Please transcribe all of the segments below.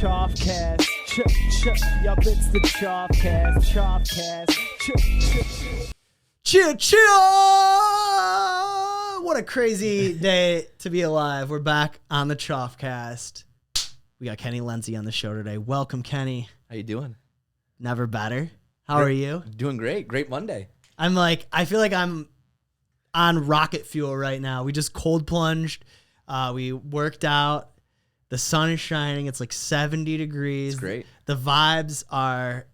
CHOFF. Yup, it's the CHOFF. Cheer! What a crazy day to be alive. We're back on the CHOFF. We got Kenny Lenzi on the show today. Welcome, Kenny. How you doing? Never better. How are you? Doing great. Great Monday. I feel like I'm on rocket fuel right now. We just cold plunged. We worked out. The sun is shining. It's like 70 degrees. It's great. The vibes are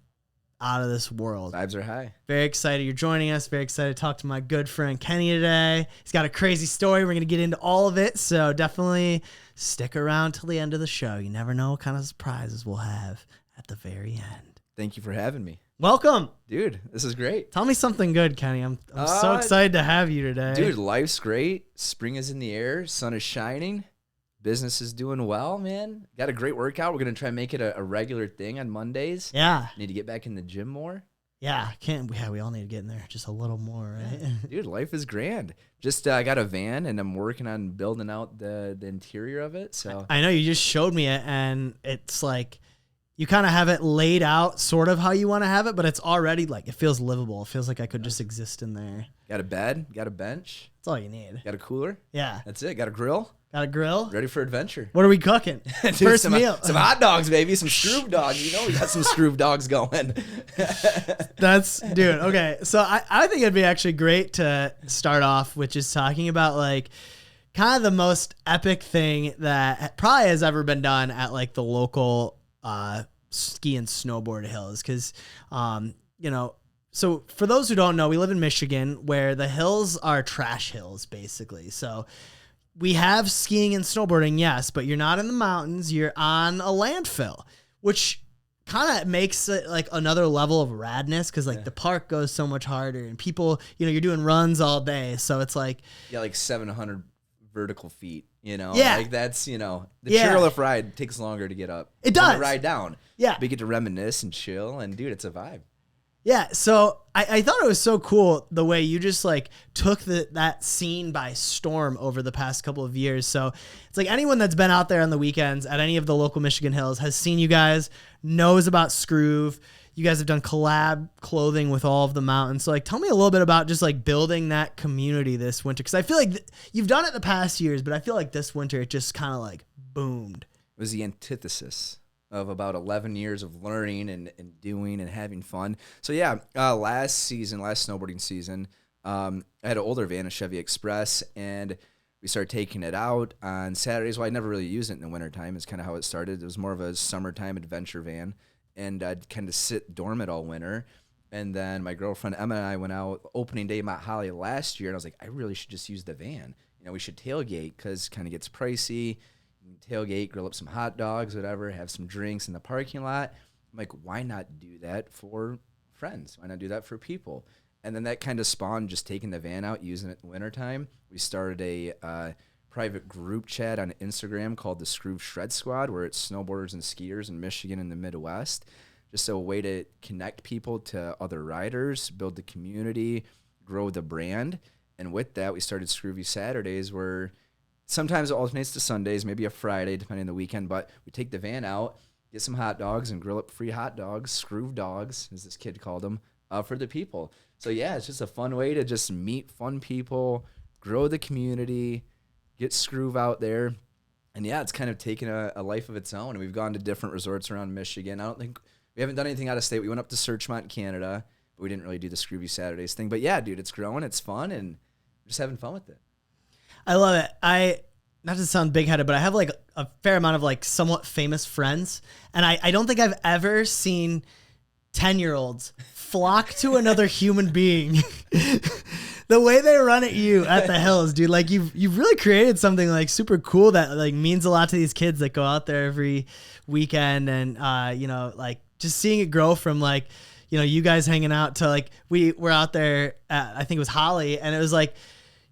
out of this world. Vibes are high. Very excited you're joining us. Very excited to talk to my good friend Kenny today. He's got a crazy story. We're going to get into all of it. So definitely stick around till the end of the show. You never know what kind of surprises we'll have at the very end. Thank you for having me. Welcome. Dude, this is great. Tell me something good, Kenny. I'm so excited to have you today. Dude, life's great. Spring is in the air. Sun is shining. Business is doing well, man. Got a great workout. We're going to try and make it a regular thing on Mondays. Yeah. Need to get back in the gym more. Yeah. We all need to get in there just a little more, right? Dude, life is grand. Just I got a van, and I'm working on building out the interior of it. So I know you just showed me it, and it's like you kind of have it laid out sort of how you want to have it, but it's already like it feels livable. It feels like I could just exist in there. Got a bed, got a bench. That's all you need. Got a cooler. Yeah. That's it. Got a grill. Got a grill. Ready for adventure. What are we cooking? Dude, First meal. Some hot dogs, baby. Some Skroove dogs. You know we got some Skroove dogs going. Dude, okay. So I think it'd be actually great to start off with just talking about like kind of the most epic thing that probably has ever been done at like the local ski and snowboard hills. Cause, so for those who don't know, we live in Michigan where the hills are trash hills basically. So we have skiing and snowboarding, yes, but you're not in the mountains. You're on a landfill, which kind of makes it like another level of radness because like the park goes so much harder and people, you're doing runs all day. So it's like, yeah, like 700 vertical feet, Yeah. like that's, the chairlift ride takes longer to get up. It does. The ride down. Yeah. We get to reminisce and chill and dude, it's a vibe. Yeah, so I thought it was so cool the way you just like took that scene by storm over the past couple of years. So it's like anyone that's been out there on the weekends at any of the local Michigan hills has seen you guys, knows about Skroove. You guys have done collab clothing with all of the mountains. So like tell me a little bit about just like building that community this winter. Because I feel like you've done it the past years, but I feel like this winter it just kind of like boomed. It was the antithesis of about 11 years of learning and doing and having fun. So yeah, last snowboarding season, I had an older van, a Chevy Express, and we started taking it out on Saturdays. Well, I never really used it in the wintertime. It's kind of how it started. It was more of a summertime adventure van, and I'd kind of sit dormant all winter. And then my girlfriend Emma and I went out opening day Mount Holly last year, and I was like, I really should just use the van. We should tailgate because it kind of gets pricey. Tailgate, grill up some hot dogs, whatever, have some drinks in the parking lot. I'm like, why not do that for friends? Why not do that for people? And then that kind of spawned just taking the van out, using it in the wintertime. We started a private group chat on Instagram called the Skroove Shred Squad, where it's snowboarders and skiers in Michigan and the Midwest. Just a way to connect people to other riders, build the community, grow the brand. And with that, we started Skroovy Saturdays, where sometimes it alternates to Sundays, maybe a Friday, depending on the weekend. But we take the van out, get some hot dogs, and grill up free hot dogs, Skroove dogs, as this kid called them, for the people. So, yeah, it's just a fun way to just meet fun people, grow the community, get Skroove out there. And, yeah, it's kind of taken a life of its own. And we've gone to different resorts around Michigan. We haven't done anything out of state. We went up to Searchmont, Canada, but we didn't really do the Skroovy Saturdays thing. But, yeah, dude, it's growing. It's fun, and we're just having fun with it. I love it. Not to sound big-headed, but I have like a fair amount of like somewhat famous friends, and I don't think I've ever seen 10-year-olds flock to another human being the way they run at you at the hills, dude. Like you've really created something like super cool that like means a lot to these kids that go out there every weekend, and like just seeing it grow from like you guys hanging out to like we were out there at, I think it was Holly, and it was like.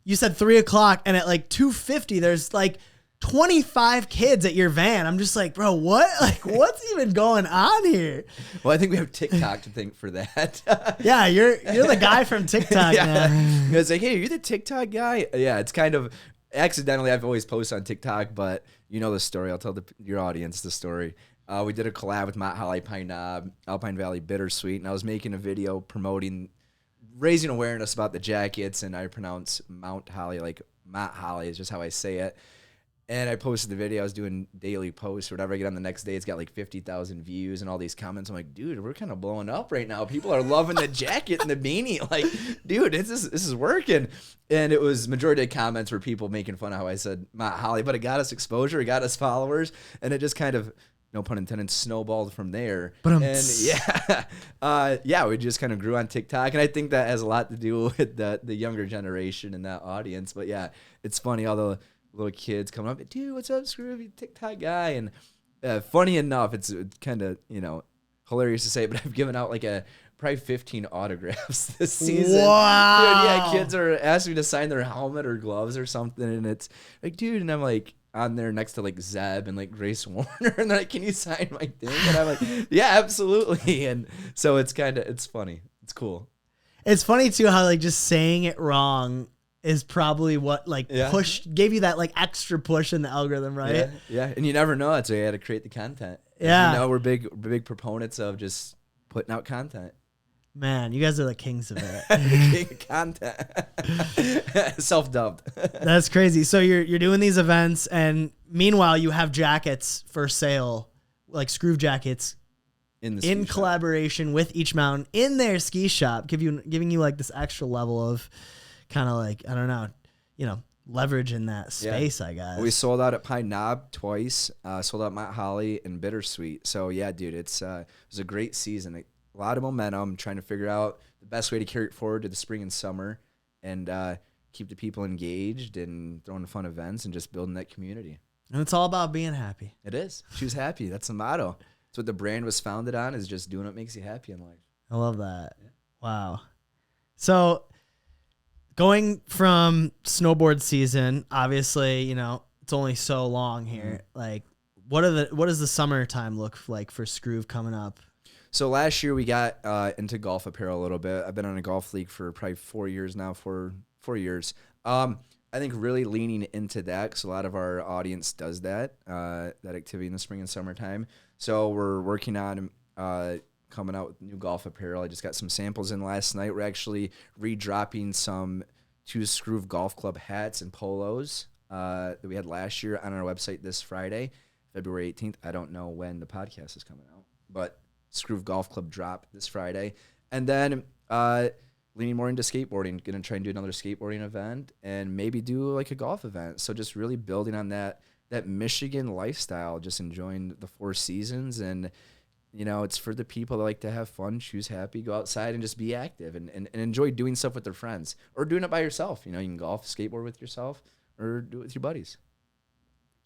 You said 3:00, and at like 2:50, there's like 25 kids at your van. I'm just like, bro, what? Like, what's even going on here? Well, I think we have TikTok to thank for that. Yeah, you're the guy from TikTok now. It's like, hey, are you the TikTok guy? Yeah, it's kind of accidentally. I've always posted on TikTok, but you know the story. I'll tell your audience the story. We did a collab with Mount Holly Pine Knob, Alpine Valley Bittersweet, and I was making a video promoting, raising awareness about the jackets, and I pronounce Mount Holly like Mount Holly is just how I say it. And I posted the video. I was doing daily posts or whatever. I get on the next day, it's got like 50,000 views and all these comments. I'm like, dude, we're kind of blowing up right now. People are loving the jacket and the beanie. Like, dude, this is working. And it was majority of comments were people making fun of how I said Mount Holly, but it got us exposure, it got us followers, and it just kind of, no pun intended, snowballed from there. And yeah, we just kind of grew on TikTok, and I think that has a lot to do with the younger generation and that audience. But yeah, it's funny, all the little kids coming up, dude, what's up, Skroove, you TikTok guy? And funny enough, it's kind of, hilarious to say, but I've given out like probably 15 autographs this season. Wow. Dude, yeah, kids are asking me to sign their helmet or gloves or something, and it's like, dude, and I'm like on there next to like Zeb and like Grace Warner, and they're like, can you sign my thing? And I'm like, yeah, absolutely. And so it's funny. It's cool. It's funny too how like just saying it wrong is probably what gave you that like extra push in the algorithm, right? Yeah. And you never know. That's why you had to create the content. Yeah. We're big proponents of just putting out content. Man, you guys are the kings of it. The king of content. Self-dubbed. That's crazy. So you're doing these events, and meanwhile you have jackets for sale, like Skroove jackets, in collaboration with Each Mountain in their ski shop, giving you like this extra level of kind of like, I don't know, leverage in that space, I guess. We sold out at Pine Knob twice, sold out at Mount Holly and Bittersweet. So yeah, dude, it was a great season. A lot of momentum, trying to figure out the best way to carry it forward to the spring and summer, and keep the people engaged and throwing fun events and just building that community. And it's all about being happy. It is. Choose happy. That's the motto. That's what the brand was founded on, is just doing what makes you happy in life. I love that. Yeah. Wow. So going from snowboard season, obviously, it's only so long here. Mm-hmm. Like, what does the summertime look like for Skroove coming up? So last year we got into golf apparel a little bit. I've been on a golf league for probably 4 years now, 4 years. I think really leaning into that, because a lot of our audience does that activity in the spring and summertime. So we're working on coming out with new golf apparel. I just got some samples in last night. We're actually redropping some Choose Skroove Golf Club hats and polos that we had last year on our website this Friday, February 18th. I don't know when the podcast is coming out, but Skroove Golf Club drop this Friday. And then leaning more into skateboarding, going to try and do another skateboarding event and maybe do like a golf event. So just really building on that Michigan lifestyle, just enjoying the 4 seasons. And, it's for the people that like to have fun, choose happy, go outside and just be active and enjoy doing stuff with their friends or doing it by yourself. You can golf, skateboard with yourself, or do it with your buddies.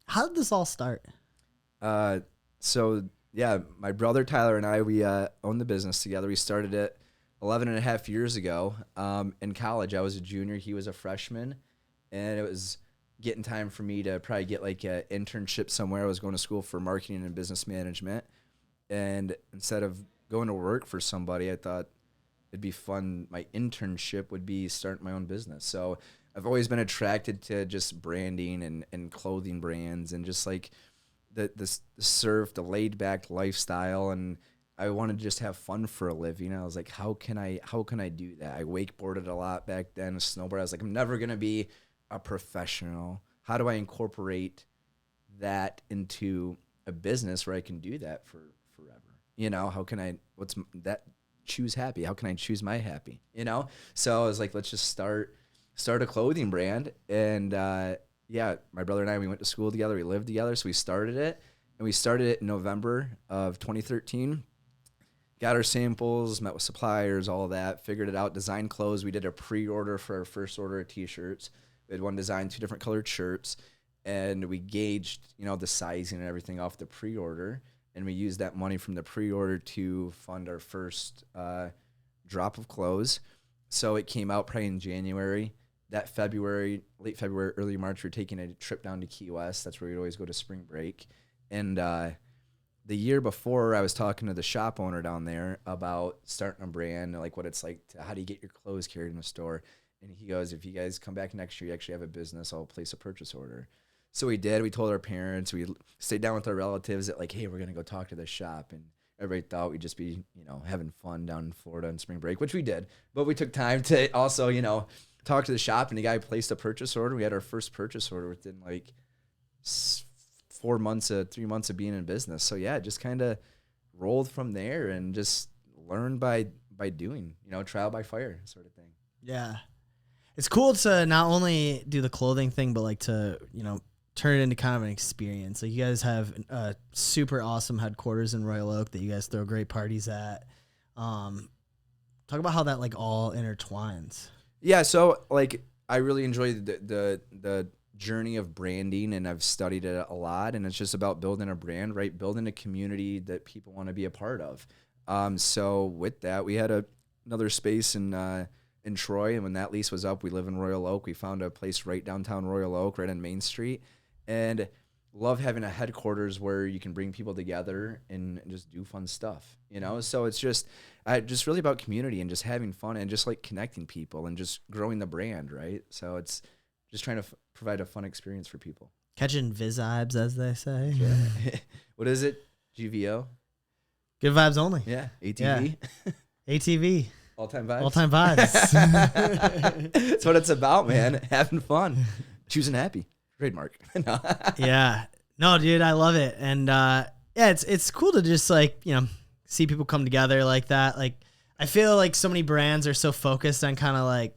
How did this all start? Yeah, my brother Tyler and I, we own the business together. We started it 11 and a half years ago in college. I was a junior. He was a freshman. And it was getting time for me to probably get like an internship somewhere. I was going to school for marketing and business management. And instead of going to work for somebody, I thought it'd be fun. My internship would be starting my own business. So I've always been attracted to just branding and clothing brands and just like the surf, the laid back lifestyle, and I wanted to just have fun for a living. I was like, how can I do that? I wakeboarded a lot back then, snowboard. I was like, I'm never gonna be a professional. How do I incorporate that into a business where I can do that for forever? How can I? What's that? Choose happy. How can I choose my happy? So I was like, let's just start a clothing brand. And yeah, my brother and I, we went to school together. We lived together. So we started it. And we started it in November of 2013. Got our samples, met with suppliers, all of that, figured it out, designed clothes. We did a pre-order for our first order of T-shirts. We had one design, 2 different colored shirts. And we gauged, the sizing and everything off the pre-order. And we used that money from the pre-order to fund our first drop of clothes. So it came out probably in January. That February, late February, early March, we were taking a trip down to Key West. That's where we'd always go to spring break. And the year before, I was talking to the shop owner down there about starting a brand, like what it's like, how do you get your clothes carried in the store? And he goes, if you guys come back next year, you actually have a business, I'll place a purchase order. So we did. We told our parents. We stayed down with our relatives that like, hey, we're gonna go talk to the shop, and everybody thought we'd just be, having fun down in Florida on spring break, which we did. But we took time to also, talk to the shop, and the guy placed a purchase order. We had our first purchase order within like 3 months of being in business. So yeah, just kind of rolled from there and just learned by doing, trial by fire sort of thing. Yeah. It's cool to not only do the clothing thing, but like to, turn it into kind of an experience. Like you guys have a super awesome headquarters in Royal Oak that you guys throw great parties at. Talk about how that like all intertwines. Yeah. So like, I really enjoy the journey of branding, and I've studied it a lot, and it's just about building a brand, right? Building a community that people want to be a part of. So with that, we had another space in Troy, and when that lease was up, we live in Royal Oak. We found a place right downtown Royal Oak, right on Main Street, and love having a headquarters where you can bring people together and just do fun stuff, So it's just really about community and just having fun and just like connecting people and just growing the brand, right? So it's just trying to provide a fun experience for people. Catching vibes, as they say. Yeah. What is it? GVO? Good vibes only. Yeah. ATV? Yeah. ATV. All-time vibes? All-time vibes. That's what it's about, man. Having fun. Choosing happy. Trademark. No. Yeah. No, dude, I love it. And yeah, it's cool to just like, see people come together like that. Like I feel like so many brands are so focused on kind of like,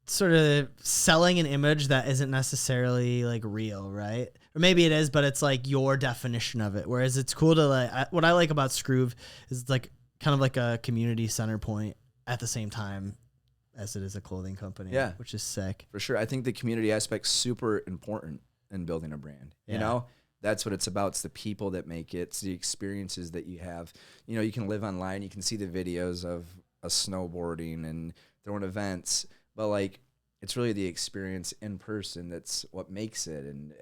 sort of selling an image that isn't necessarily like real, right? Or maybe it is, but it's like your definition of it. Whereas it's cool to like, what I like about Skroove is it's like kind of like a community center point at the same time as it is a clothing company. Yeah. Which is sick. For sure. I think the community aspect's super important in building a brand. Yeah. That's what it's about. It's the people that make it. It's the experiences that you have. You can live online. You can see the videos of snowboarding and throwing events. But like, it's really the experience in person that's what makes it, and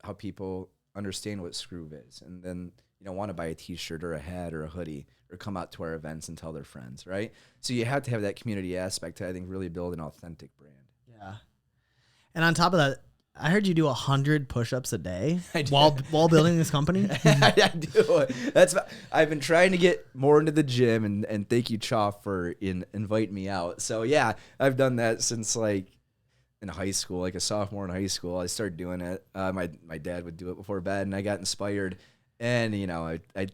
how people understand what Skroove is, and then want to buy a T-shirt or a hat or a hoodie or come out to our events and tell their friends, right? So you have to have that community aspect to, I think, really build an authentic brand. Yeah. And on top of that, I heard you do 100 push-ups a day I do. while building this company. I do. I've been trying to get more into the gym, and thank you, CHOFF, for inviting me out. So yeah, I've done that since like in high school, like a sophomore in high school. I started doing it. My dad would do it before bed, and I got inspired. And I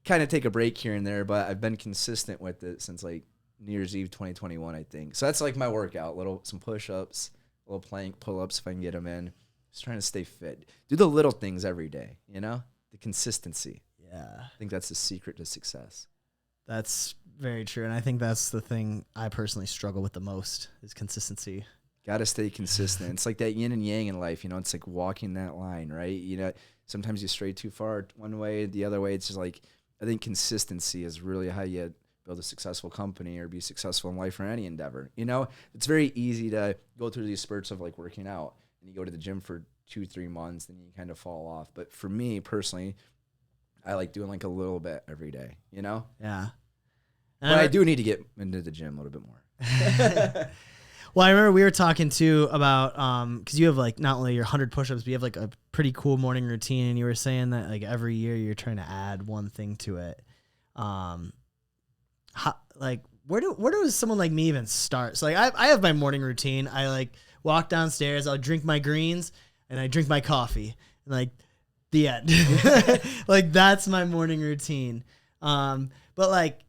kind of take a break here and there, but I've been consistent with it since like New Year's Eve 2021, I think. So that's like my workout: some push-ups, a little plank pull-ups if I can get them in. Just trying to stay fit. Do the little things every day, the consistency. Yeah. I think that's the secret to success. That's very true. And I think that's the thing I personally struggle with the most is consistency. Got to stay consistent. It's like that yin and yang in life, it's like walking that line, right? Sometimes you stray too far one way, the other way. It's just like, I think consistency is really how you build a successful company or be successful in life or any endeavor. It's very easy to go through these spurts of like working out, and you go to the gym for 2-3 months, then you kind of fall off. But for me personally, I like doing like a little bit every day, Yeah. But I do need to get into the gym a little bit more. Well, I remember we were talking too about, cause you have like not only your 100 push-ups, but you have like a pretty cool morning routine. And you were saying that like every year you're trying to add one thing to it. Where does someone like me even start? So like I have my morning routine. I like walk downstairs, I'll drink my greens, and I drink my coffee, and like the end. Like that's my morning routine. But like,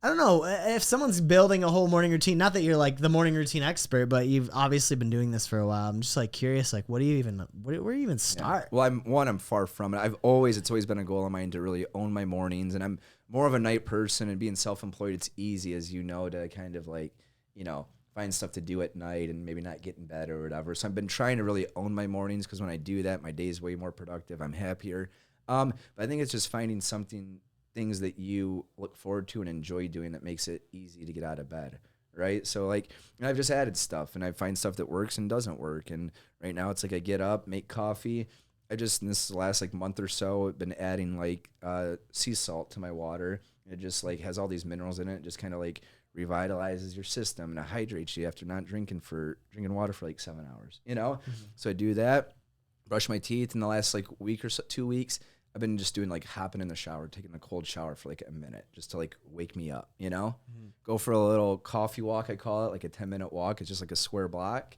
I don't know if someone's building a whole morning routine, not that you're like the morning routine expert, but you've obviously been doing this for a while. I'm just like curious, like where do you even start? Yeah. Well, I'm far from it. It's always been a goal of mine to really own my mornings, and I'm more of a night person, and being self-employed, it's easy, as to kind of like, find stuff to do at night and maybe not get in bed or whatever. So I've been trying to really own my mornings, because when I do that, my day is way more productive. I'm happier. But I think it's just finding things that you look forward to and enjoy doing that makes it easy to get out of bed, right? So like, I've just added stuff, and I find stuff that works and doesn't work. And right now it's like I get up, make coffee. In this last like month or so, I've been adding like sea salt to my water. It just like has all these minerals in it. It just kind of like revitalizes your system and it hydrates you after not drinking water for like 7 hours, you know? So I do that, brush my teeth in the last like week or so, 2 weeks. I've been just doing like hopping in the shower, taking a cold shower for like a minute just to like wake me up, you know? Go for a little coffee walk, I call it, like a 10-minute walk. It's just like a square block.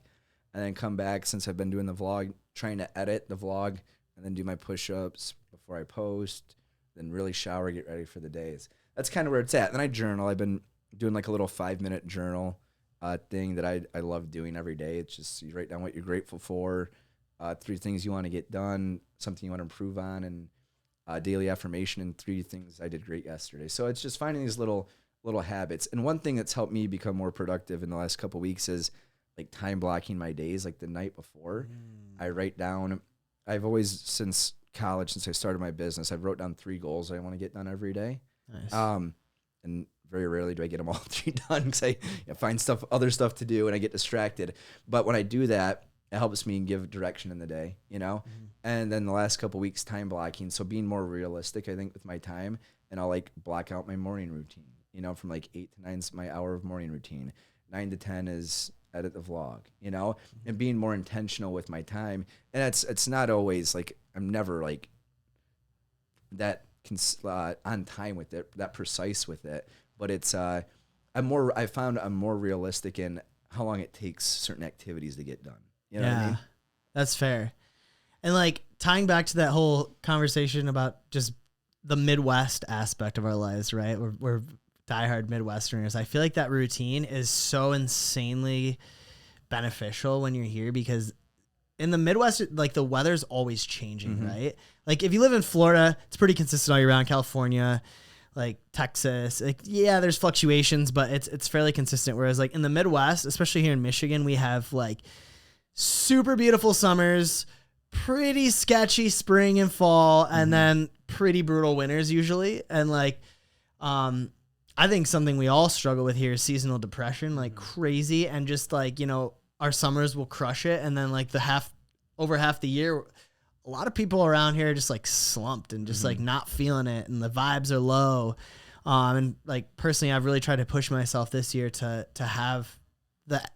And then come back, since I've been doing the vlog, trying to edit the vlog and then do my push-ups before I post, then really shower, get ready for the days. That's kind of where it's at. Then I journal. I've been doing like a little 5-minute journal thing that I love doing every day. It's just you write down what you're grateful for, 3 things you want to get done, something you want to improve on, and daily affirmation, and 3 things I did great yesterday. So it's just finding these little habits. And one thing that's helped me become more productive in the last couple of weeks is like time blocking my days. Like the night before, I write down. I've always, since college, since I started my business, I've wrote down 3 goals I want to get done every day. Nice. And very rarely do I get them all 3 done because I find other stuff to do and I get distracted. But when I do that, it helps me give direction in the day, you know? And then the last couple of weeks, time blocking. So being more realistic, I think, with my time. And I'll like block out my morning routine, you know, from like 8 to 9 is my hour of morning routine. 9 to 10 is edit the vlog, you know, and being more intentional with my time. And it's not always like, I'm never like that on time with it, that precise with it, but it's, I found I'm more realistic in how long it takes certain activities to get done. You know what I mean? That's fair. And like tying back to that whole conversation about just the Midwest aspect of our lives, right? We're diehard Midwesterners. I feel like that routine is so insanely beneficial when you're here, because in the Midwest, like the weather's always changing, right? Like if you live in Florida, it's pretty consistent all year round. California, like Texas, like there's fluctuations, but it's fairly consistent. Whereas like in the Midwest, especially here in Michigan, we have like super beautiful summers, pretty sketchy spring and fall, and then pretty brutal winters usually. And like, I think something we all struggle with here is seasonal depression, like crazy. And just like, you know, our summers will crush it. And then like over half the year, a lot of people around here are just like slumped and just like not feeling it. And the vibes are low. And like personally, I've really tried to push myself this year to have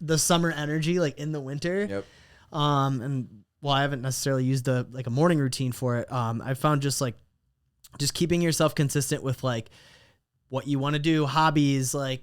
the summer energy like in the winter. Yep. And while I haven't necessarily used a morning routine for it, I found just keeping yourself consistent with like what you want to do, hobbies, like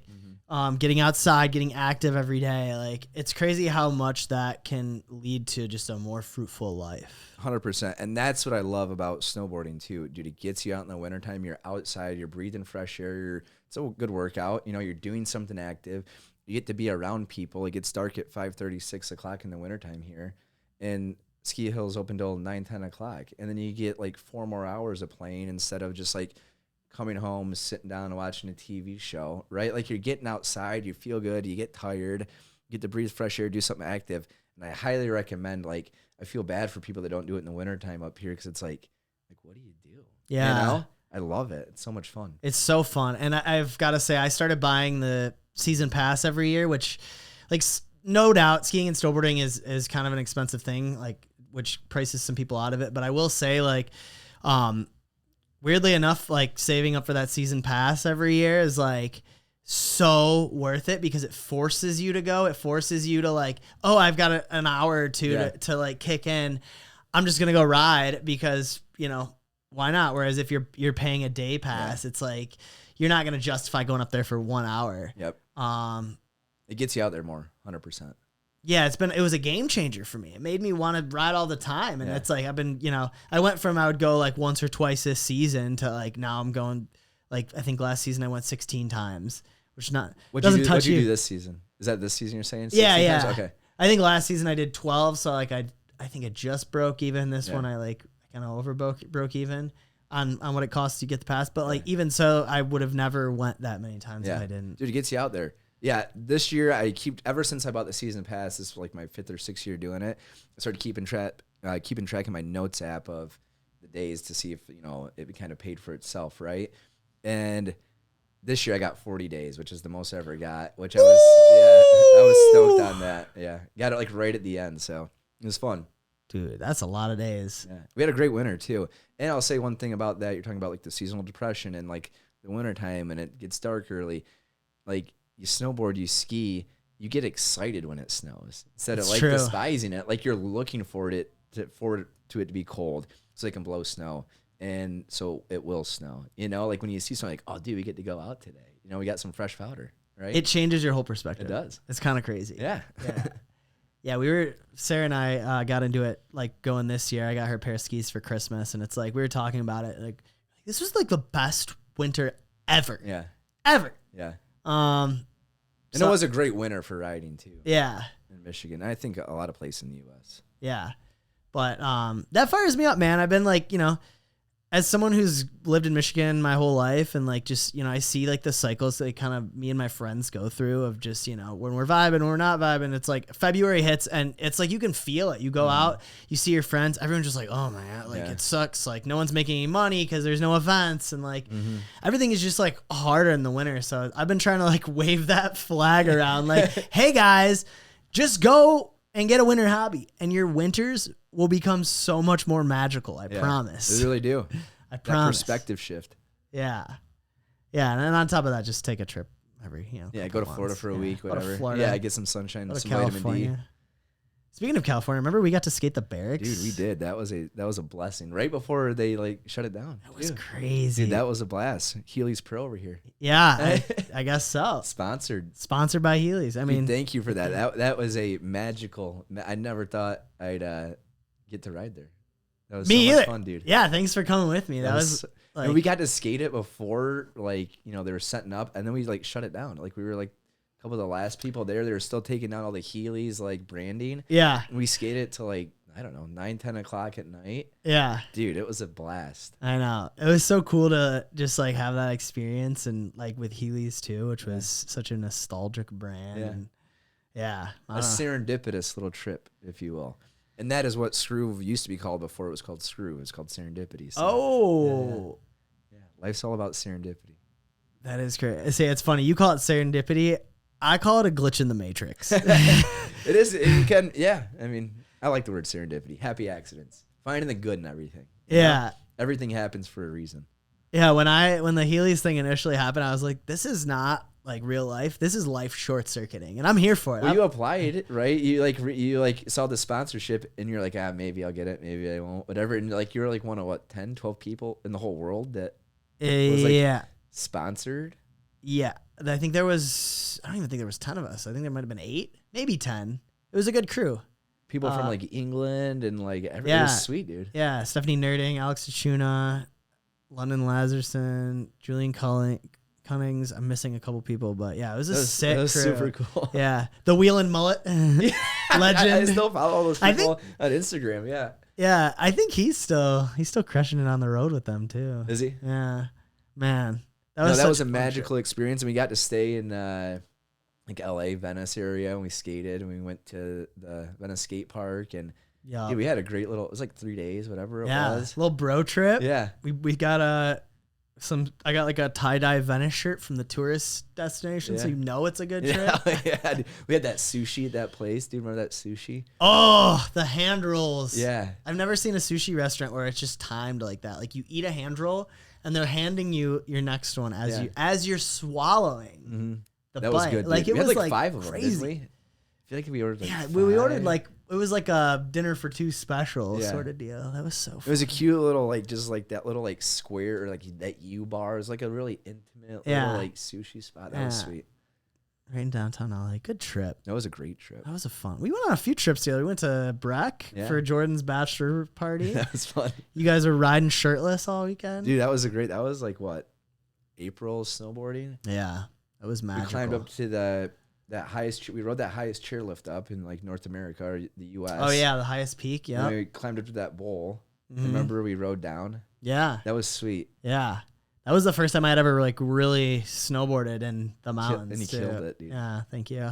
getting outside, getting active every day. Like it's crazy how much that can lead to just a more fruitful life. 100%. And that's what I love about snowboarding too, dude. It gets you out in the wintertime. You're outside, you're breathing fresh air. It's a good workout. You know, you're doing something active. You get to be around people. It gets dark at 5:30, 6 o'clock in the wintertime here. And ski hills open till 9, 10 o'clock. And then you get like 4 more hours of playing instead of just like coming home, sitting down and watching a TV show, right? Like you're getting outside, you feel good, you get tired, you get to breathe fresh air, do something active. And I highly recommend, like, I feel bad for people that don't do it in the wintertime up here because it's like, what do you do? Yeah. You know? I love it. It's so much fun. It's so fun. And I've got to say, I started buying the season pass every year, which, like, no doubt skiing and snowboarding is kind of an expensive thing, like, which prices some people out of it. But I will say, like, weirdly enough, like saving up for that season pass every year is like so worth it because it forces you to go. It forces you to like, oh, I've got an hour or two to like kick in. I'm just going to go ride because, you know, why not? Whereas if you're paying a day pass, it's like, you're not going to justify going up there for 1 hour. Yep. It gets you out there more, 100%. Yeah, it was a game changer for me. It made me want to ride all the time. And it's like, I've been, you know, I went from, I would go like once or twice this season to like, now I'm going like, I think last season I went 16 times, which What'd you do this season? Is that this season you're saying? 16 yeah. Times? Okay. I think last season I did 12. So like, I think it just broke even. This one, I like kind of broke even on what it costs to get the pass. But like, even so, I would have never went that many times if I didn't. Dude, it gets you out there. Yeah, this year ever since I bought the season pass, this is like my 5th or 6th year doing it. I started keeping track in my notes app of the days to see if, you know, it kind of paid for itself, right? And this year I got 40 days, which is the most I ever got, which I was stoked on that. Yeah, got it like right at the end, so it was fun. Dude, that's a lot of days. Yeah, we had a great winter too. And I'll say one thing about that. You're talking about like the seasonal depression and like the wintertime and it gets dark early, like. you snowboard, you ski, you get excited when it snows instead of It's like true. despising it. Like you're looking for it to it to be cold so they can blow snow, and so it will snow. You know, like when you see something like, oh, dude, we get to go out today. You know, we got some fresh powder, right? It changes your whole perspective. It does. It's kind of crazy. Yeah. Yeah, Sarah and I got into it like going this year. I got her a pair of skis for Christmas, and it's like we were talking about it. Like this was like the best winter ever. Yeah. Ever. Yeah. Um, And so- it was a great winter for riding too. Yeah. In Michigan. I think a lot of places in the U.S. Yeah. But that fires me up, man. I've been like, as someone who's lived in Michigan my whole life, and like just, I see like the cycles that kind of me and my friends go through of just, when we're vibing, when we're not vibing. It's like February hits and it's like you can feel it. You go out, you see your friends, everyone's just like, oh man, like it sucks. Like no one's making any money because there's no events, and like everything is just like harder in the winter. So I've been trying to like wave that flag around like, hey guys, just go and get a winter hobby and your winters will become so much more magical. I promise. They really do. I That promise. perspective shift. Yeah. Yeah. And then on top of that, just take a trip every, Yeah, go to Florida for a week, Go to whatever. Florida. Yeah, get some sunshine Go and to some vitamin D. California. Speaking of California, remember we got to skate the barracks? Dude, we did. That was a blessing. Right before they like shut it down. That was crazy. Dude, that was a blast. Healy's Pro over here. Yeah, I guess so. Sponsored. Sponsored by Healy's. I mean, Dude, thank you for that. That was a magical. I never thought I'd get to ride there. That was me so either. much fun, dude. Yeah, thanks for coming with me. That was like, and we got to skate it before, like, they were setting up, and then we like shut it down. Like we were like a couple of the last people there. They were still taking down all the Healy's like branding. yeah, And we skated till like, I don't know, 9, 10 o'clock at night. yeah. Dude, it was a blast. I know. It was so cool to just like have that experience, and like with Healy's too, which was such a nostalgic brand. Yeah. And yeah. I A don't know. serendipitous little trip, if you will. And that is what Skroove used to be called before it was called Skroove. It's called serendipity. So, Oh. yeah. Life's all about serendipity. That is great. See, it's funny. You call it serendipity. I call it a glitch in the matrix. It is. You can. Yeah. I mean, I like the word serendipity. Happy accidents. Finding the good in everything. You know? Yeah. Everything happens for a reason. Yeah. When the Healy's thing initially happened, I was like, this is not like real life. This is life short circuiting, and I'm here for it. Well, you applied, right? You saw the sponsorship, and you're like, maybe I'll get it, maybe I won't, whatever. And like you're like one of what 10, 12 people in the whole world that was like yeah. sponsored. Yeah. I think there was, I don't even think there was 10 of us. I think there might have been 8, maybe 10. It was a good crew. People from like England and like everything. yeah. It was sweet, dude. Yeah. Stephanie Nerding, Alex Achuna, London Lazarson, Julian Cunnings. I'm missing a couple people, but yeah, it was a sick That was crew. super cool. Yeah. The Wheel and Mullet legend. I still follow all those I people on Instagram. Yeah. Yeah, I think he's still crushing it on the road with them too. Is he? Yeah, man, that That was was such a fun magical experience, and we got to stay in like LA, Venice area, and we skated, and we went to the Venice skate park, and trip. Yeah, dude, we had a great little. It was like 3 days, whatever it yeah, was. little bro trip. Yeah. we got I got like a tie-dye Venice shirt from the tourist destination, so Yeah. you know it's a good trip. Yeah, dude. We had that sushi at that place. Dude, remember that sushi? Oh, the hand rolls. Yeah. I've never seen a sushi restaurant where it's just timed like that. Like you eat a hand roll and they're handing you your next one as you're swallowing the That bite. was good. Like dude. it We was had like 5 of them, crazy. didn't we? I feel like we ordered like Yeah, 5. we ordered like it was like a dinner for 2 special Yeah. sort of deal. That was so fun. It was a cute little like just like that little like square or like that U bar. It was like a really intimate Yeah. little like sushi spot. That was Yeah. sweet. Right in downtown LA. Good trip. That was a great trip. That was a fun. We went on a few trips together. We went to Breck Yeah. for Jordan's bachelor party. That was fun. You guys were riding shirtless all weekend. Dude, that was that was like what? April snowboarding. Yeah, it was magical. We climbed up to that highest we rode that highest chairlift up in like North America or the US. Oh yeah, the highest peak. And Yeah. we climbed up to that bowl. Mhm. Remember we rode down? Yeah. That was sweet. Yeah. That was the first time I had ever like really snowboarded in the mountains. and you too. killed it, dude. Yeah, thank you.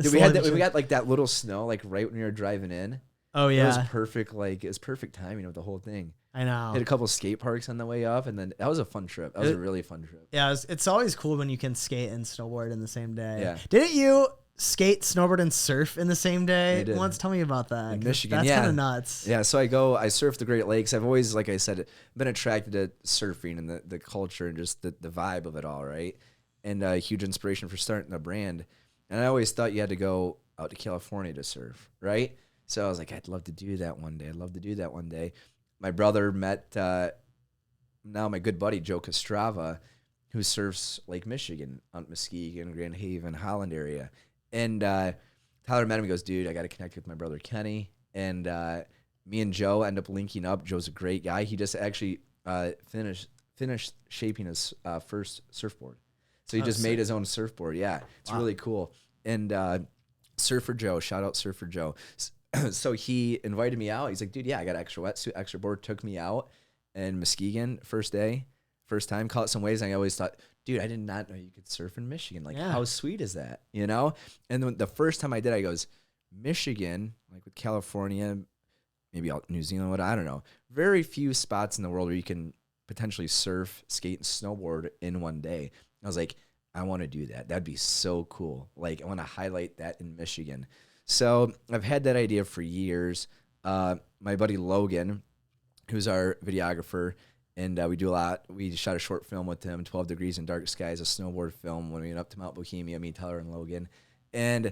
Dude, we got like that little snow like right when we were driving in. Oh It was yeah, perfect, like it was perfect timing of the whole thing. I know. Hit a couple skate parks on the way up, and then that was a fun trip. That was a really fun trip. Yeah, it's always cool when you can skate and snowboard in the same day. Yeah. Didn't you skate, snowboard, and surf in the same day? I did. Once, tell me about that. In 'cause Michigan, that's yeah. kind of nuts. Yeah, so I surf the Great Lakes. I've always, like I said, been attracted to surfing and the culture and just the vibe of it all, right? and a huge inspiration for starting the brand. And I always thought you had to go out to California to surf, right? So I was like, I'd love to do that one day. I'd love to do that one day. My brother met now my good buddy Joe Castrava, who surfs Lake Michigan, out in Muskegon, Grand Haven, Holland area. And Tyler met him. He goes, dude, I got to connect with my brother Kenny. And me and Joe end up linking up. Joe's a great guy. He just actually finished shaping his first surfboard. So he just made his own surfboard. Yeah, it's really cool. And Surfer Joe, shout out Surfer Joe. So he invited me out. He's like, dude, yeah, I got an extra wetsuit, extra board. Took me out in Muskegon, first time, caught some waves. And I always thought, dude, I did not know you could surf in Michigan. Like, how sweet is that, you know? And then the first time I did, I goes, Michigan, like with California, maybe out New Zealand, I don't know. Very few spots in the world where you can potentially surf, skate, and snowboard in one day. I was like, I want to do that. That'd be so cool. Like, I want to highlight that in Michigan. So I've had that idea for years. My buddy Logan, who's our videographer, and we shot a short film with him, 12 Degrees in Dark Skies, a snowboard film when we went up to Mount Bohemia, me, Tyler, and Logan. And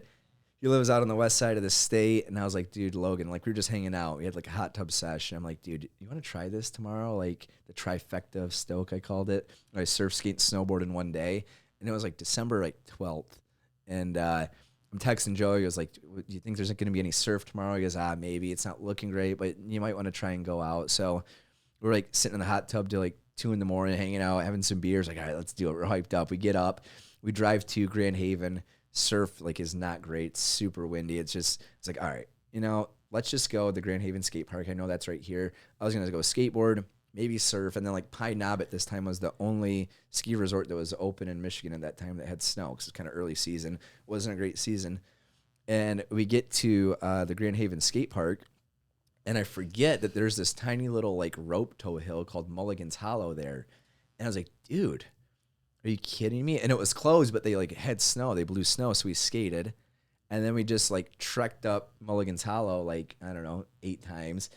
he lives out on the west side of the state, and I was like, dude, Logan, like, we were just hanging out. We had like a hot tub session. I'm like, dude, you want to try this tomorrow? Like the trifecta of Stoke, I called it. I surf, skate, and snowboard in one day. And it was like December like 12th. And I'm texting Joe. He goes like, do you think there's going to be any surf tomorrow? He goes, maybe. It's not looking great, but you might want to try and go out. So we're like sitting in the hot tub till like 2 a.m, hanging out, having some beers. Like, all right, let's do it. We're hyped up. We get up. We drive to Grand Haven. Surf like is not great. It's super windy. It's like, all right, you know, let's just go to the Grand Haven skate park. I know that's right here. I was going to go skateboard, maybe surf. And then like Pine Knob at this time was the only ski resort that was open in Michigan at that time that had snow, because it's kind of early season. Wasn't a great season. And we get to the Grand Haven skate park, and I forget that there's this tiny little like rope tow hill called Mulligan's Hollow there. And I was like, dude, are you kidding me? And it was closed, but they like had snow. They blew snow, so we skated. And then we just like trekked up Mulligan's Hollow like, I don't know, 8 times,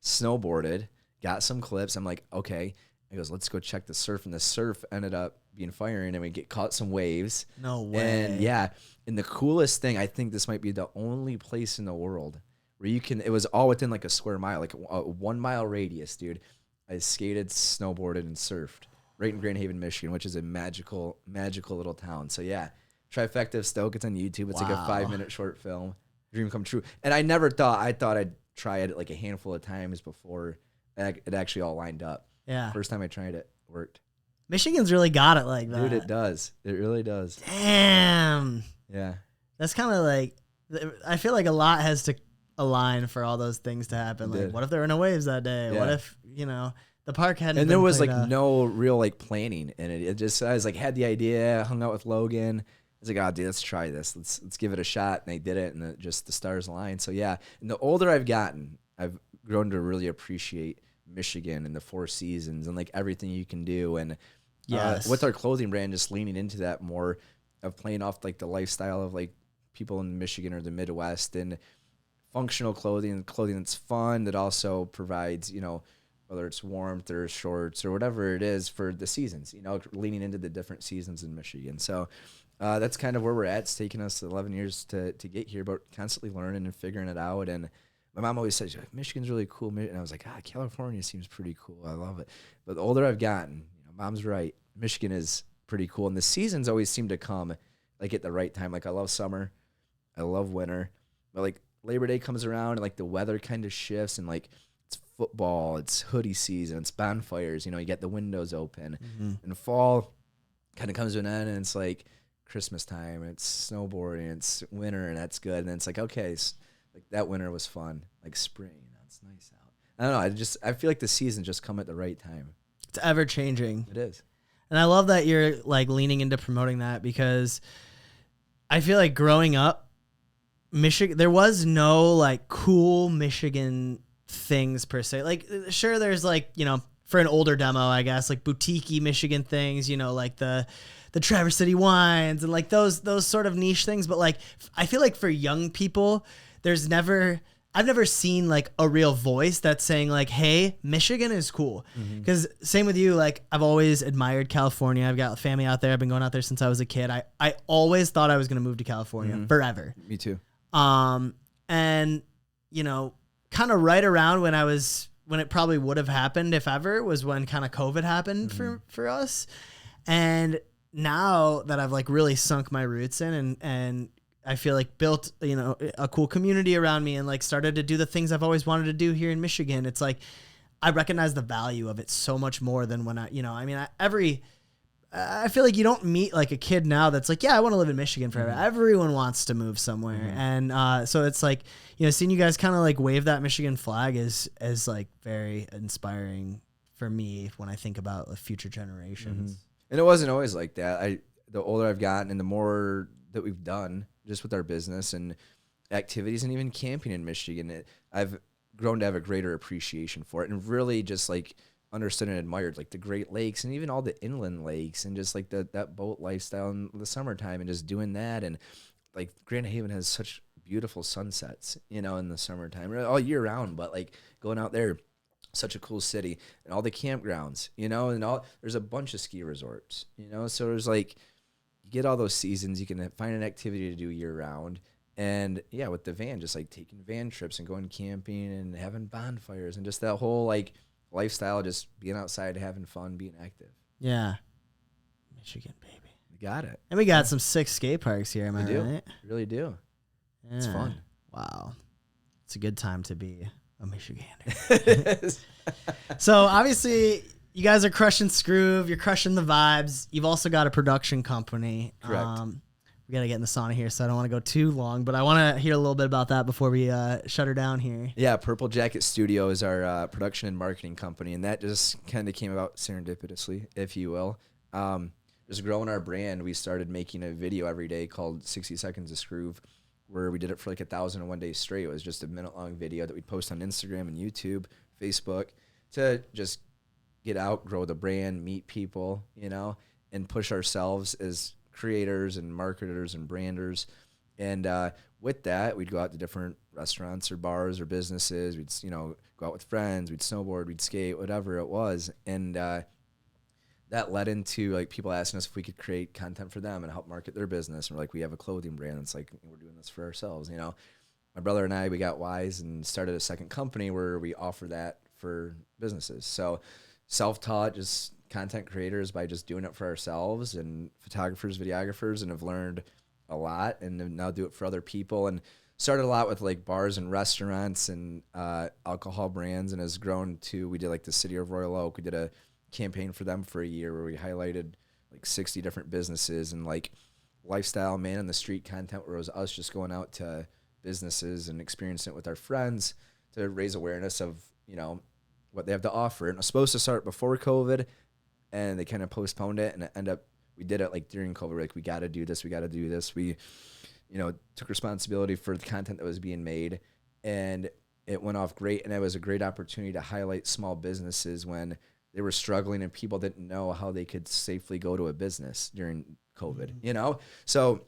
snowboarded, got some clips. I'm like, okay. He goes, let's go check the surf. And the surf ended up being firing, and we caught some waves. No way. And yeah, and the coolest thing, I think this might be the only place in the world where you can, it was all within like a square mile, like a 1 mile radius, dude. I skated, snowboarded, and surfed right in Grand Haven, Michigan, which is a magical, magical little town. So yeah, trifecta of Stoke. It's on YouTube. It's like a 5-minute short film. Dream come true. And I never thought, I thought I'd try it like a handful of times before it actually all lined up. Yeah. First time I tried it, worked. Michigan's really got it like that. Dude, it does. It really does. Damn. Yeah. That's kind of like, I feel like a lot has to align for all those things to happen. Like, what if there were no waves that day? Yeah. What if, you know, the park hadn't And been there was like cleaned up? no real like planning in it. It just, I was like, had the idea, hung out with Logan. I was like, oh, dude, let's try this. Let's give it a shot. And they did it, and the stars aligned. So yeah, and the older I've gotten, I've grown to really appreciate Michigan and the 4 seasons and like everything you can do. And Yes. with our clothing brand, just leaning into that more of playing off like the lifestyle of like people in Michigan or the Midwest, and functional clothing that's fun, that also provides, you know, whether it's warmth or shorts or whatever it is for the seasons, you know, leaning into the different seasons in Michigan. So that's kind of where we're at. It's taken us 11 years to get here, but constantly learning and figuring it out. And my mom always says, Michigan's really cool. And I was like, California seems pretty cool. I love it. But the older I've gotten, you know, mom's right. Michigan is pretty cool. And the seasons always seem to come like at the right time. Like I love summer. I love winter. But like Labor Day comes around and like the weather kind of shifts, and like it's football, it's hoodie season, it's bonfires, you know, you get the windows open. And fall kind of comes to an end, and it's like Christmas time, it's snowboarding, it's winter, and that's good. And then it's like, okay, like that winter was fun. Like spring, you know, it's nice out. I don't know, I feel like the seasons just come at the right time. It's ever changing. It is. And I love that you're like leaning into promoting that, because I feel like growing up, Michigan, there was no like cool Michigan things per se. Like, sure, there's like, you know, for an older demo, I guess, like boutique-y Michigan things, you know, like the Traverse City wines and like those sort of niche things. But like, I feel like for young people, there's never, I've never seen like a real voice that's saying like, hey, Michigan is cool. Because same with you, like I've always admired California. I've got family out there. I've been going out there since I was a kid. I always thought I was going to move to California forever. Me too. And you know, kind of right around when it probably would have happened if ever was when kind of COVID happened for us. And now that I've like really sunk my roots in and I feel like built, you know, a cool community around me and like started to do the things I've always wanted to do here in Michigan. It's like, I recognize the value of it so much more than when I feel like you don't meet like a kid now that's like, yeah, I want to live in Michigan forever. Everyone wants to move somewhere. And so it's like, you know, seeing you guys kind of like wave that Michigan flag is like very inspiring for me when I think about the future generations. And it wasn't always like that. The older I've gotten and the more that we've done just with our business and activities and even camping in Michigan, I've grown to have a greater appreciation for it and really just like understood and admired like the Great Lakes and even all the inland lakes and just like that boat lifestyle in the summertime and just doing that. And like Grand Haven has such beautiful sunsets, you know, in the summertime all year round, but like going out there, such a cool city and all the campgrounds, you know, and there's a bunch of ski resorts, you know, so there's like, you get all those seasons, you can find an activity to do year round. And yeah, with the van, just like taking van trips and going camping and having bonfires and just that whole like lifestyle, just being outside, having fun, being active. Yeah. Michigan, baby. We got it. And we got some sick skate parks here, am I right? We really do. Yeah. It's fun. Wow. It's a good time to be a Michigander. So obviously you guys are crushing Skroove. You're crushing the vibes. You've also got a production company. Correct. We got to get in the sauna here, so I don't want to go too long, but I want to hear a little bit about that before we shut her down here. Yeah, Purple Jacket Studio is our production and marketing company, and that just kind of came about serendipitously, if you will. Just growing our brand, we started making a video every day called 60 Seconds of Skroove, where we did it for like 1,001 days straight. It was just a minute-long video that we'd post on Instagram and YouTube, Facebook, to just get out, grow the brand, meet people, you know, and push ourselves as creators and marketers and branders. And with that, we'd go out to different restaurants or bars or businesses. We'd, you know, go out with friends. We'd snowboard, we'd skate, whatever it was. And that led into like people asking us if we could create content for them and help market their business. And we're like, we have a clothing brand. It's like, we're doing this for ourselves, you know. My brother and I, we got wise and started a second company where we offer that for businesses. So self-taught, just content creators by just doing it for ourselves, and photographers, videographers, and have learned a lot and now do it for other people, and started a lot with like bars and restaurants and alcohol brands, and has grown to, we did like the City of Royal Oak. We did a campaign for them for a year where we highlighted like 60 different businesses and like lifestyle, man in the street content, where it was us just going out to businesses and experiencing it with our friends to raise awareness of, you know, what they have to offer. And it was supposed to start before COVID, and they kind of postponed it, and it ended up, we did it like during COVID. We're like, we got to do this. We got to do this. We, you know, took responsibility for the content that was being made, and it went off great. And it was a great opportunity to highlight small businesses when they were struggling and people didn't know how they could safely go to a business during COVID, you know? So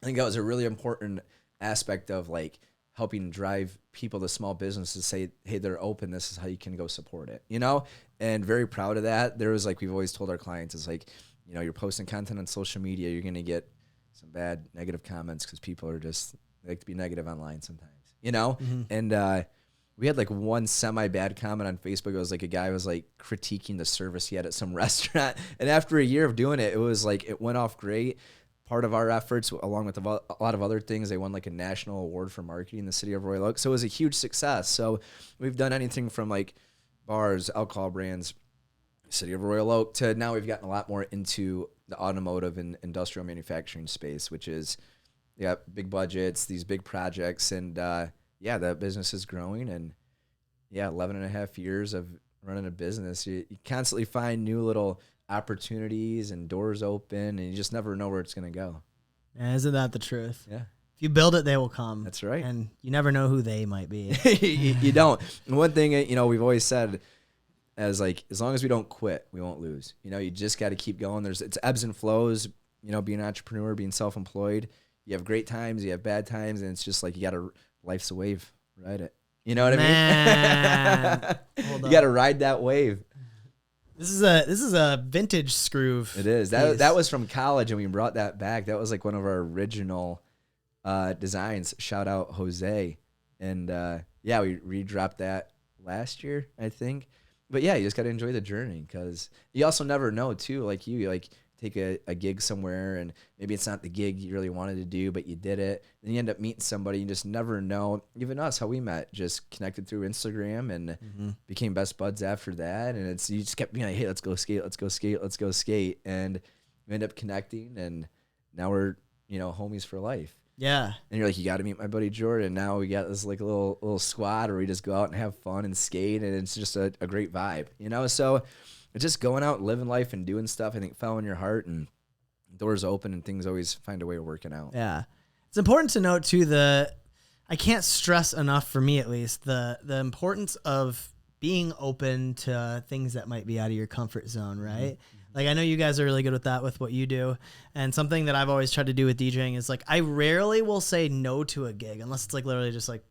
I think that was a really important aspect of like helping drive people to small businesses, say, hey, they're open, this is how you can go support it, you know? And very proud of that. There was like, we've always told our clients, it's like, you know, you're posting content on social media, you're going to get some bad negative comments because people are just, they like to be negative online sometimes, you know? And we had like one semi-bad comment on Facebook. It was like a guy was like critiquing the service he had at some restaurant. And after a year of doing it, it was like, it went off great. Part of our efforts, along with a lot of other things, they won like a national award for marketing in the City of Royal Oak. So it was a huge success. So we've done anything from like bars, alcohol brands, City of Royal Oak, to now we've gotten a lot more into the automotive and industrial manufacturing space, which is, yeah, big budgets, these big projects. And yeah, that business is growing. And yeah, 11 and a half years of running a business, you constantly find new little opportunities and doors open, and you just never know where it's going to go. Yeah, isn't that the truth? Yeah. If you build it, they will come. That's right. And you never know who they might be. You don't. And one thing, you know, we've always said as like, as long as we don't quit, we won't lose. You know, you just got to keep going. It's ebbs and flows, you know, being an entrepreneur, being self-employed. You have great times, you have bad times, and it's just like, you got to, life's a wave, ride it. You know what I Man. mean? Hold You up. got to ride that wave. This is a vintage Skroove. It is. piece. That was from college, and we brought that back. That was like one of our original designs. Shout out Jose. And yeah, we redropped that last year, I think. But yeah, you just got to enjoy the journey, because you also never know too. Like you like take a gig somewhere, and maybe it's not the gig you really wanted to do, but you did it. Then you end up meeting somebody. You just never know. Even us, how we met, just connected through Instagram and became best buds after that. And you just kept being like, hey, let's go skate, let's go skate, let's go skate. And we end up connecting, and now we're, homies for life. Yeah. And you're like, you got to meet my buddy Jordan. Now we got this like little squad where we just go out and have fun and skate, and it's just a great vibe, So it's just going out, living life, and doing stuff. I think following your heart, and doors open, and things always find a way of working out. Yeah. It's important to note too, I can't stress enough, for me at least, the importance of being open to things that might be out of your comfort zone, right? Like, I know you guys are really good with that, with what you do. And something that I've always tried to do with DJing is, like, I rarely will say no to a gig unless it's like literally just like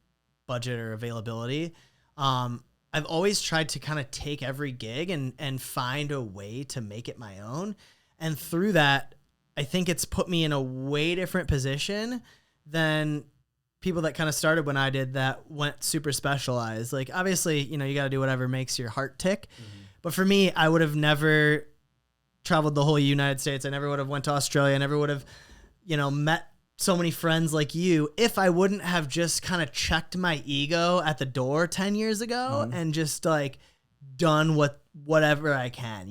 budget or availability. I've always tried to kind of take every gig and find a way to make it my own. And through that, I think it's put me in a way different position than people that kind of started when I did, that went super specialized. Like, obviously, you got to do whatever makes your heart tick. But for me, I would have never traveled the whole United States. I never would have went to Australia. I never would have, met so many friends like you if I wouldn't have just kind of checked my ego at the door 10 years ago and just like done whatever I can,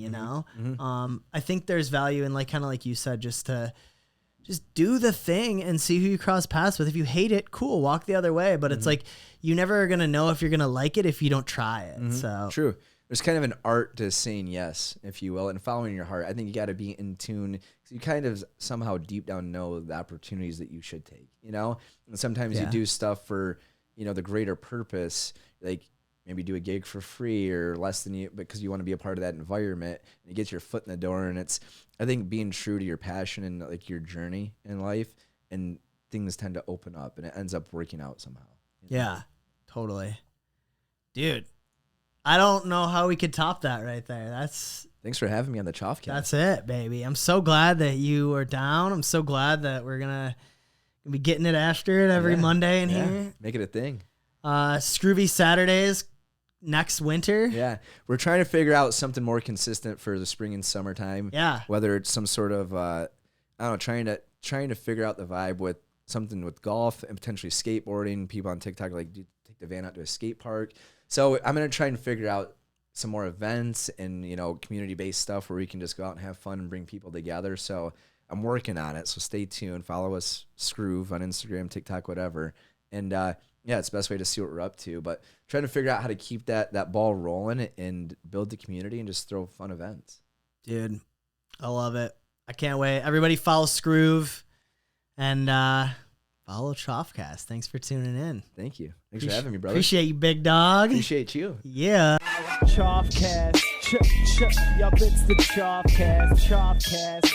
I think there's value in, like, kind of like you said, just do the thing and see who you cross paths with. If you hate it, cool, walk the other way. But it's like, you never are going to know if you're going to like it if you don't try it. So True. There's kind of an art to saying yes, if you will, and following your heart. I think you got to be in tune, because you kind of somehow deep down know the opportunities that you should take, And sometimes you do stuff for, the greater purpose, like maybe do a gig for free or less than you, because you want to be a part of that environment, and you get your foot in the door. And I think being true to your passion and like your journey in life, and things tend to open up, and it ends up working out somehow. Yeah, totally. Dude, I don't know how we could top that right there. Thanks for having me on the CHOFF Cast. That's it, baby. I'm so glad that you are down. I'm so glad that we're gonna be getting it after it every Monday in here. Make it a thing. Skroovy Saturdays next winter. Yeah, we're trying to figure out something more consistent for the spring and summertime. Yeah, whether it's some sort of I don't know, trying to figure out the vibe with something with golf and potentially skateboarding. People on TikTok are like, dude, take the van out to a skate park. So I'm going to try and figure out some more events and, community-based stuff where we can just go out and have fun and bring people together. So I'm working on it. So stay tuned. Follow us, Skroove, on Instagram, TikTok, whatever. And, it's the best way to see what we're up to. But trying to figure out how to keep that ball rolling and build the community and just throw fun events. Dude, I love it. I can't wait. Everybody follow Skroove and follow CHOFFcast. Thanks for tuning in. Thank you. Thanks for having me, brother. Appreciate you, big dog. Appreciate you. Yeah. CHOFFcast. Yup, it's the CHOFFcast. CHOFFcast.